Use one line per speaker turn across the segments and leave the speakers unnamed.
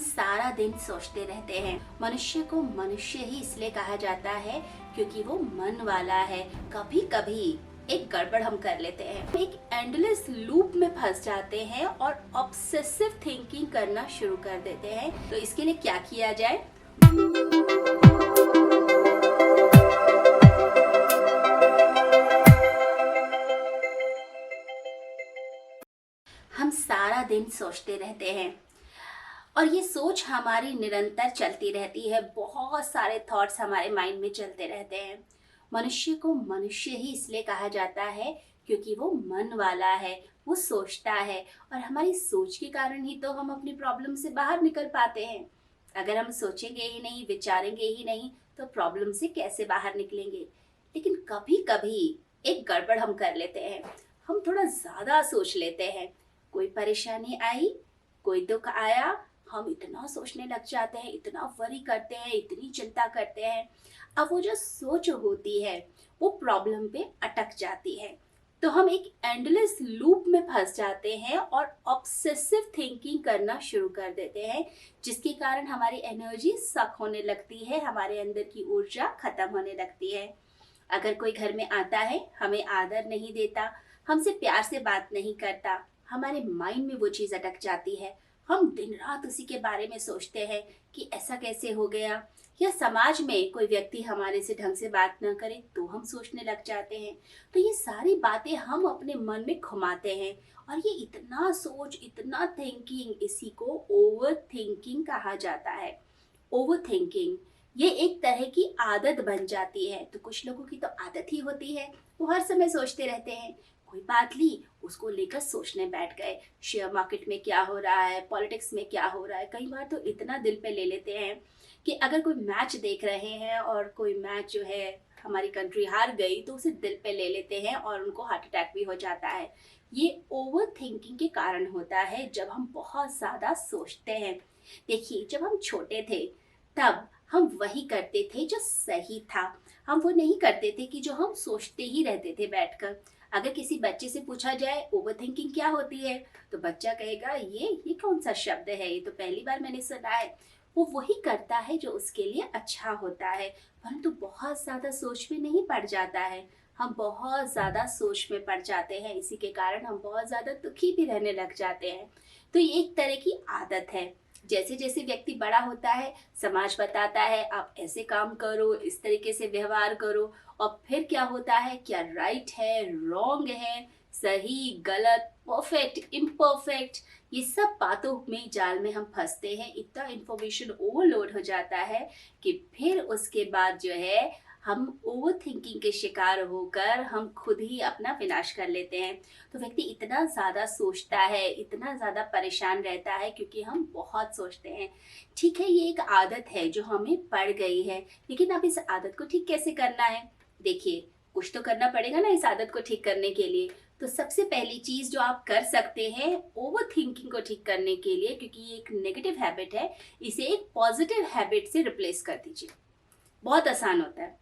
सारा दिन सोचते रहते हैं। मनुष्य को मनुष्य ही इसलिए कहा जाता है क्योंकि वो मन वाला है। कभी कभी एक गड़बड़ हम कर लेते हैं, एक एंडलेस लूप में फंस जाते हैं और ऑब्सेसिव थिंकिंग करना शुरू कर देते हैं। तो इसके लिए क्या किया जाए? हम सारा दिन सोचते रहते हैं और ये सोच हमारी निरंतर चलती रहती है। बहुत सारे थॉट्स हमारे माइंड में चलते रहते हैं। मनुष्य को मनुष्य ही इसलिए कहा जाता है क्योंकि वो मन वाला है, वो सोचता है और हमारी सोच के कारण ही तो हम अपनी प्रॉब्लम से बाहर निकल पाते हैं। अगर हम सोचेंगे ही नहीं, विचारेंगे ही नहीं, तो प्रॉब्लम से कैसे बाहर निकलेंगे? लेकिन कभी कभी एक गड़बड़ हम कर लेते हैं। हम थोड़ा ज्यादा सोच लेते हैं। कोई परेशानी आई, कोई दुख आया, हम इतना सोचने लग जाते हैं, इतना वरी करते हैं, इतनी चिंता करते हैं। अब वो जो सोच होती है वो प्रॉब्लम पे अटक जाती है। तो हम एक एंडलेस लूप में फंस जाते हैं और ऑब्सेसिव थिंकिंग करना शुरू कर देते हैं, जिसके कारण हमारी एनर्जी सक होने लगती है, हमारे अंदर की ऊर्जा खत्म होने लगती है। अगर कोई घर में आता है, हमें आदर नहीं देता, हमसे प्यार से बात नहीं करता, हमारे माइंड में वो चीज अटक जाती है। हम दिन रात उसी के बारे में सोचते हैं कि ऐसा कैसे हो गया, या समाज में कोई व्यक्ति हमारे से ढंग से बात ना करे तो हम सोचने लग जाते हैं। तो ये सारी बातें हम अपने मन में घुमाते हैं और ये इतना सोच, इतना थिंकिंग, इसी को ओवर थिंकिंग कहा जाता है। ओवर थिंकिंग ये एक तरह की आदत बन जाती है। तो कुछ लोगों की तो आदत ही होती है, वो हर समय सोचते रहते हैं। कोई बात ली, उसको लेकर सोचने बैठ गए। शेयर मार्केट में क्या हो रहा है, पॉलिटिक्स में क्या हो रहा है। कई बार तो इतना दिल पे ले लेते हैं कि अगर कोई मैच देख रहे हैं और कोई मैच जो है हमारी कंट्री हार गई तो उसे दिल पे ले लेते हैं और उनको हार्ट अटैक भी हो जाता है। ये ओवर थिंकिंग के कारण होता है, जब हम बहुत ज्यादा सोचते हैं। देखिए, जब हम छोटे थे तब हम वही करते थे जो सही था। हम वो नहीं करते थे कि जो हम सोचते ही रहते थे बैठकर। अगर किसी बच्चे से पूछा जाए ओवर थिंकिंग क्या होती है, तो बच्चा कहेगा ये कौन सा शब्द है, ये तो पहली बार मैंने सुना है। वो वही करता है जो उसके लिए अच्छा होता है, परंतु बहुत ज्यादा सोच में नहीं पड़ जाता है। हम बहुत ज्यादा सोच में पड़ जाते हैं, इसी के कारण हम बहुत ज्यादा दुखी भी रहने लग जाते हैं। तो ये एक तरह की आदत है। जैसे जैसे व्यक्ति बड़ा होता है, समाज बताता है आप ऐसे काम करो, इस तरीके से व्यवहार करो, और फिर क्या होता है, क्या राइट है, रॉन्ग है, सही गलत, परफेक्ट इम्परफेक्ट, ये सब बातों में जाल में हम फंसते हैं। इतना इंफॉर्मेशन ओवरलोड हो जाता है कि फिर उसके बाद जो है हम ओवर थिंकिंग के शिकार होकर हम खुद ही अपना विनाश कर लेते हैं। तो व्यक्ति इतना ज्यादा सोचता है, इतना ज्यादा परेशान रहता है क्योंकि हम बहुत सोचते हैं। ठीक है, ये एक आदत है जो हमें पड़ गई है, लेकिन अब इस आदत को ठीक कैसे करना है? देखिए, कुछ तो करना पड़ेगा ना इस आदत को ठीक करने के लिए। तो सबसे पहली चीज जो आप कर सकते हैं ओवर थिंकिंग को ठीक करने के लिए, क्योंकि ये एक नेगेटिव हैबिट है, इसे एक पॉजिटिव हैबिट से रिप्लेस कर दीजिए। बहुत आसान होता है।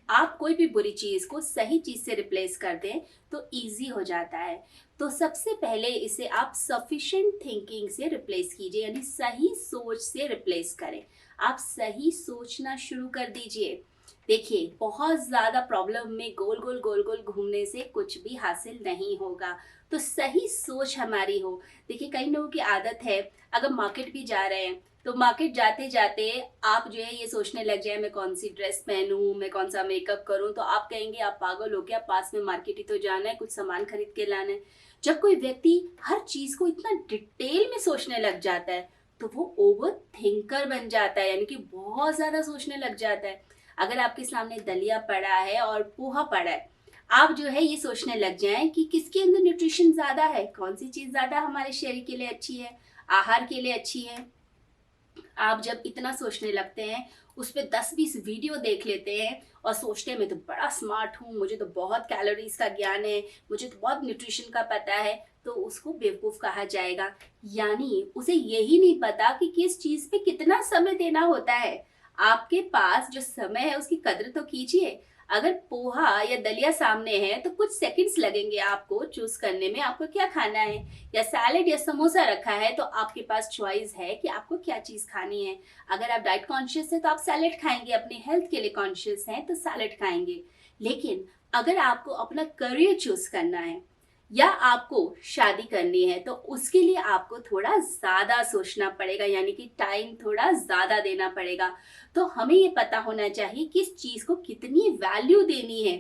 आप कोई भी बुरी चीज को सही चीज से रिप्लेस कर दें तो इजी हो जाता है। तो सबसे पहले इसे आप सफिशिएंट थिंकिंग से रिप्लेस कीजिए, यानी सही सोच से रिप्लेस करें। आप सही सोचना शुरू कर दीजिए। देखिए, बहुत ज्यादा प्रॉब्लम में गोल गोल घूमने से कुछ भी हासिल नहीं होगा। तो सही सोच हमारी हो। देखिए, कई लोगों की आदत है, अगर मार्केट भी जा रहे हैं तो मार्केट जाते जाते आप जो है ये सोचने लग जाए मैं कौन सी ड्रेस पहनूं, मैं कौन सा मेकअप करूं, तो आप कहेंगे आप पागल हो क्या, पास में मार्केट ही तो जाना है, कुछ सामान खरीद के लाना है। जब कोई व्यक्ति हर चीज को इतना डिटेल में सोचने लग जाता है तो वो ओवर थिंकर बन जाता है, यानी कि बहुत ज्यादा सोचने लग जाता है। अगर आपके सामने दलिया पड़ा है और पोहा पड़ा है, आप जो है ये सोचने लग जाएं कि किसके अंदर न्यूट्रिशन ज्यादा है, कौन सी चीज ज्यादा हमारे शरीर के लिए अच्छी है, आहार के लिए अच्छी है। आप जब इतना सोचने लगते हैं, उस पर 10-20 वीडियो देख लेते हैं और सोचते हैं मैं तो बड़ा स्मार्ट हूँ, मुझे तो बहुत कैलोरीज का ज्ञान है, मुझे तो बहुत न्यूट्रिशन का पता है, तो उसको बेवकूफ कहा जाएगा। यानी उसे यही नहीं पता कि किस चीज पे कितना समय देना होता है। आपके पास जो समय है उसकी कद्र तो कीजिए। अगर पोहा या दलिया सामने है तो कुछ सेकंड्स लगेंगे आपको चूज करने में आपको क्या खाना है, या सैलेड या समोसा रखा है तो आपके पास चॉइस है कि आपको क्या चीज खानी है। अगर आप डाइट कॉन्शियस है तो आप सैलेड खाएंगे, अपने हेल्थ के लिए कॉन्शियस हैं तो सैलेड खाएंगे। लेकिन अगर आपको अपना करियर चूज करना है या आपको शादी करनी है तो उसके लिए आपको थोड़ा ज्यादा सोचना पड़ेगा, यानी कि टाइम थोड़ा ज्यादा देना पड़ेगा। तो हमें ये पता होना चाहिए किस चीज को कितनी वैल्यू देनी है।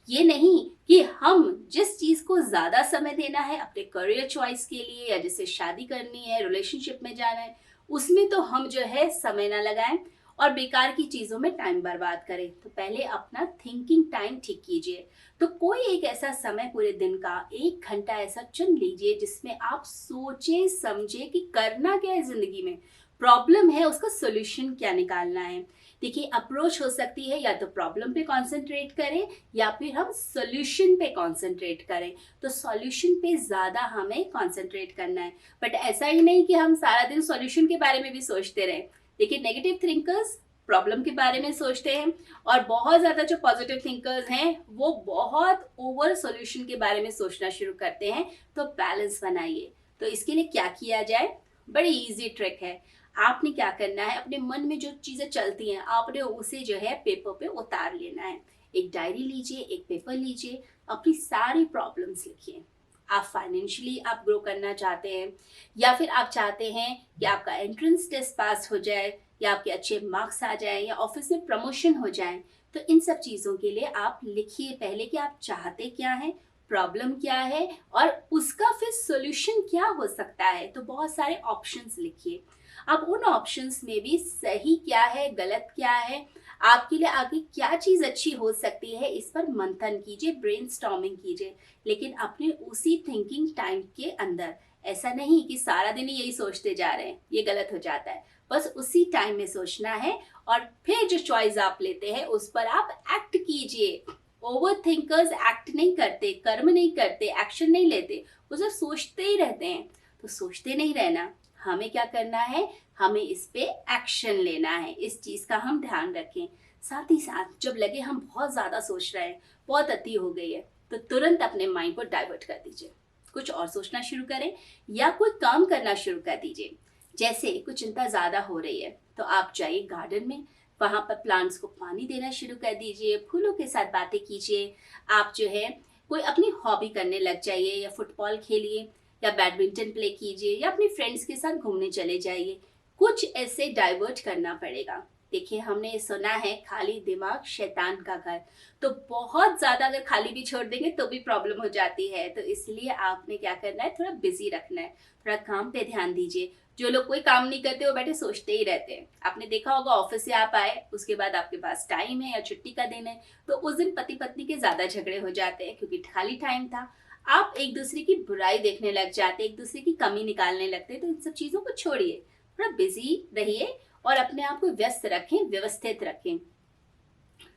ये नहीं कि हम जिस चीज को ज्यादा समय देना है अपने करियर चॉइस के लिए या जिससे शादी करनी है, रिलेशनशिप में जाना है, उसमें तो हम जो है समय ना लगाएं और बेकार की चीजों में टाइम बर्बाद करें। तो पहले अपना थिंकिंग टाइम ठीक कीजिए। तो कोई एक ऐसा समय पूरे दिन का 1 घंटा ऐसा चुन लीजिए जिसमें आप सोचें समझे कि करना क्या है जिंदगी में, प्रॉब्लम है उसका सोल्यूशन क्या निकालना है। देखिए अप्रोच हो सकती है या तो प्रॉब्लम पे कंसंट्रेट करें या फिर हम सोल्यूशन पे कंसंट्रेट करें। तो सॉल्यूशन पे ज्यादा हमें कंसंट्रेट करना है, बट ऐसा ही नहीं कि हम सारा दिन सॉल्यूशन के बारे में भी सोचते रहें। देखिए नेगेटिव थिंकर्स प्रॉब्लम के बारे में सोचते हैं और बहुत ज्यादा जो पॉजिटिव थिंकर्स हैं वो बहुत ओवर सॉल्यूशन के बारे में सोचना शुरू करते हैं। तो बैलेंस बनाइए। तो इसके लिए क्या किया जाए, बड़ी इजी ट्रिक है। आपने क्या करना है, अपने मन में जो चीजें चलती हैं आपने उसे जो है पेपर पे उतार लेना है। एक डायरी लीजिए, एक पेपर लीजिए, अपनी सारी प्रॉब्लम्स लिखिए। आप फाइनेंशियली आप ग्रो करना चाहते हैं या फिर आप चाहते हैं कि आपका एंट्रेंस टेस्ट पास हो जाए या आपके अच्छे मार्क्स आ जाए या ऑफिस में प्रमोशन हो जाए, तो इन सब चीज़ों के लिए आप लिखिए पहले कि आप चाहते क्या हैं, प्रॉब्लम क्या है और उसका फिर सॉल्यूशन क्या हो सकता है। तो बहुत सारे ऑप्शंस लिखिए। अब उन ऑप्शंस में भी सही क्या है, गलत क्या है, आपके लिए आगे क्या चीज़ अच्छी हो सकती है, इस पर मंथन कीजिए, ब्रेनस्टॉर्मिंग कीजिए, लेकिन अपने उसी थिंकिंग टाइम के अंदर। ऐसा नहीं कि सारा दिन ही यही सोचते जा रहे हैं, ये गलत हो जाता है। बस उसी टाइम में सोचना है और फिर जो चॉइस आप लेते हैं उस पर आप एक्ट कीजिए। ओवर थिंकर्स एक्ट नहीं करते, कर्म नहीं करते, एक्शन नहीं लेते, वो सिर्फ सोचते ही रहते हैं। तो सोचते नहीं रहना, हमें क्या करना है, हमें इस पे एक्शन लेना है। इस चीज का हम ध्यान रखें। साथ ही साथ जब लगे हम बहुत ज्यादा सोच रहे हैं, बहुत अति हो गई है, तो तुरंत अपने माइंड को डाइवर्ट कर दीजिए, कुछ और सोचना शुरू करें या कोई काम करना शुरू कर दीजिए। जैसे कुछ चिंता ज्यादा हो रही है तो आप जाइए गार्डन में, वहां पर प्लांट्स को पानी देना शुरू कर दीजिए, फूलों के साथ बातें कीजिए। आप जो है कोई अपनी हॉबी करने लग जाइए, या फुटबॉल खेलिए या बैडमिंटन प्ले कीजिए या अपने फ्रेंड्स के साथ घूमने चले जाइए। कुछ ऐसे डाइवर्ट करना पड़ेगा। देखिए हमने सुना है खाली दिमाग शैतान का घर, तो बहुत ज्यादा अगर खाली भी छोड़ देंगे तो भी प्रॉब्लम हो जाती है। तो इसलिए आपने क्या करना है, थोड़ा बिजी रखना है, थोड़ा काम पे ध्यान दीजिए। जो लोग कोई काम नहीं करते वो बैठे सोचते ही रहते हैं। आपने देखा होगा ऑफिस से आप आए उसके बाद आपके पास टाइम है या छुट्टी का दिन है, तो उस दिन पति पत्नी के ज्यादा झगड़े हो जाते हैं क्योंकि खाली टाइम था। आप एक दूसरे की बुराई देखने लग जाते, एक दूसरे की कमी निकालने लगते। तो इन सब चीजों को छोड़िए, थोड़ा बिजी रहिए और अपने आप को व्यस्त रखें, व्यवस्थित रखें।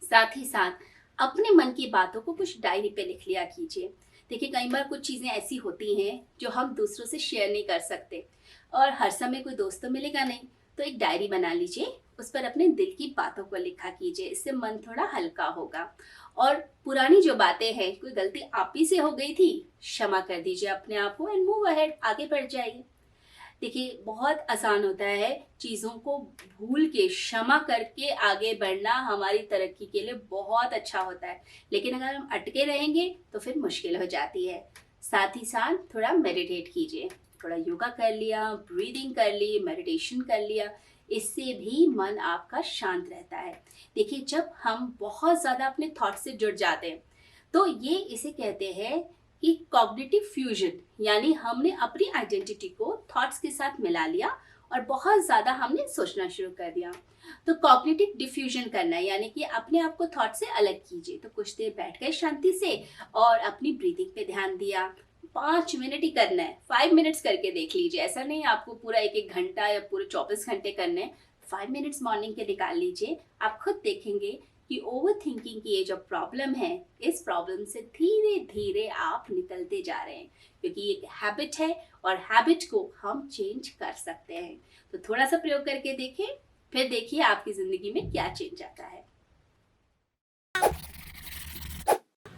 साथ ही साथ अपने मन की बातों को कुछ डायरी पे लिख लिया कीजिए। देखिए कई बार कुछ चीजें ऐसी होती हैं जो हम दूसरों से शेयर नहीं कर सकते और हर समय कोई दोस्त तो मिलेगा नहीं, तो एक डायरी बना लीजिए, उस पर अपने दिल की बातों को लिखा कीजिए। इससे मन थोड़ा हल्का होगा। और पुरानी जो बातें हैं, कोई गलती आप ही से हो गई थी, क्षमा कर दीजिए अपने आप को एंड मूव अहेड, आगे बढ़ जाइए। देखिए बहुत आसान होता है चीज़ों को भूल के क्षमा करके आगे बढ़ना, हमारी तरक्की के लिए बहुत अच्छा होता है। लेकिन अगर हम अटके रहेंगे तो फिर मुश्किल हो जाती है। साथ ही साथ थोड़ा मेडिटेट कीजिए, थोड़ा योगा कर लिया, ब्रीदिंग कर ली, मेडिटेशन कर लिया, इससे भी मन आपका शांत रहता है। देखिए जब हम बहुत ज़्यादा अपने थॉट से जुड़ जाते हैं तो ये इसे कहते हैं कि कॉग्निटिव फ्यूजन, यानी हमने अपनी आइडेंटिटी को थॉट्स के साथ मिला लिया और बहुत ज्यादा हमने सोचना शुरू कर दिया। तो कॉग्निटिव डिफ्यूजन करना है, यानी कि अपने आप को थॉट से अलग कीजिए। तो कुछ देर बैठ गए शांति से और अपनी ब्रीदिंग पे ध्यान दिया। 5 मिनट ही करना है, 5 मिनट्स करके देख लीजिए। ऐसा नहीं आपको पूरा 1 1 घंटा या पूरे 24 घंटे करने हैं। 5 मिनट्स मॉर्निंग के निकाल लीजिए। आप खुद देखेंगे कि ओवर थिंकिंग की ये जो प्रॉब्लम है, इस प्रॉब्लम से धीरे धीरे आप निकलते जा रहे हैं, क्योंकि ये एक हैबिट है और हैबिट को हम चेंज कर सकते हैं। तो थोड़ा सा प्रयोग करके देखें, फिर देखिए आपकी जिंदगी में क्या चेंज आता है।